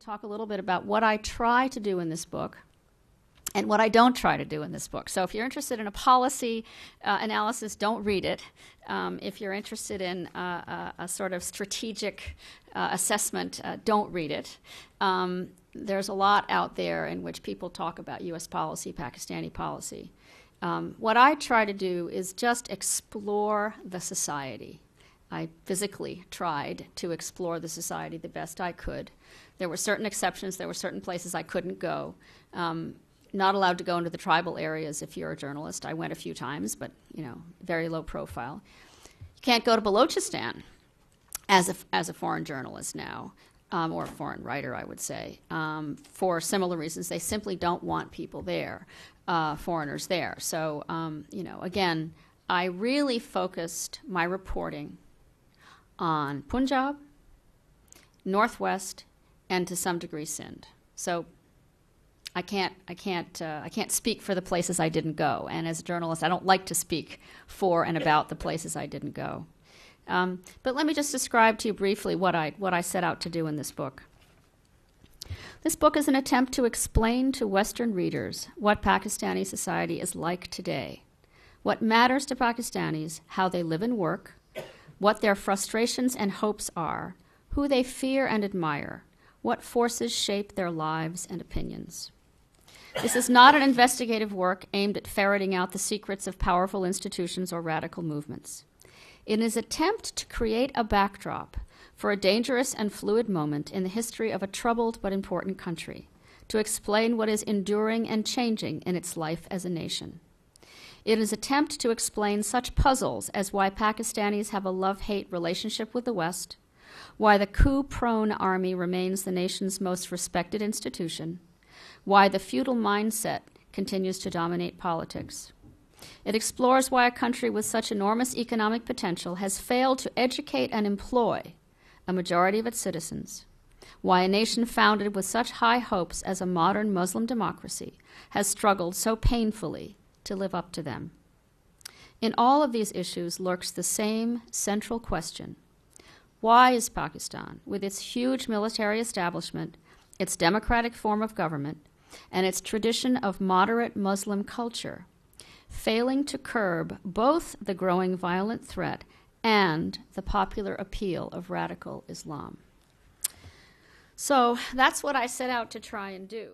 talk a little bit about what I try to do in this book and what I don't try to do in this book. So if you're interested in a policy analysis, don't read it. If you're interested in a sort of strategic assessment, don't read it. There's a lot out there in which people talk about U.S. policy, Pakistani policy. What I try to do is just explore the society. I physically tried to explore the society the best I could. There were certain exceptions. There were certain places I couldn't go. Not allowed to go into the tribal areas if you're a journalist. I went a few times, but, very low profile. You can't go to Balochistan as a foreign journalist now, or a foreign writer, I would say, for similar reasons. They simply don't want people there, foreigners there. So, again, I really focused my reporting on Punjab, Northwest, and to some degree Sindh. So I can't speak for the places I didn't go. And as a journalist, I don't like to speak for and about the places I didn't go. But let me just describe to you briefly what I set out to do in this book. This book is an attempt to explain to Western readers what Pakistani society is like today, what matters to Pakistanis, how they live and work, what their frustrations and hopes are, who they fear and admire, what forces shape their lives and opinions. This is not an investigative work aimed at ferreting out the secrets of powerful institutions or radical movements. It is an attempt to create a backdrop for a dangerous and fluid moment in the history of a troubled but important country, to explain what is enduring and changing in its life as a nation. It is an attempt to explain such puzzles as why Pakistanis have a love-hate relationship with the West, why the coup-prone army remains the nation's most respected institution, why the feudal mindset continues to dominate politics. It explores why a country with such enormous economic potential has failed to educate and employ a majority of its citizens, why a nation founded with such high hopes as a modern Muslim democracy has struggled so painfully to live up to them. In all of these issues lurks the same central question: why is Pakistan, with its huge military establishment, its democratic form of government, and its tradition of moderate Muslim culture, failing to curb both the growing violent threat and the popular appeal of radical Islam? So that's what I set out to try and do.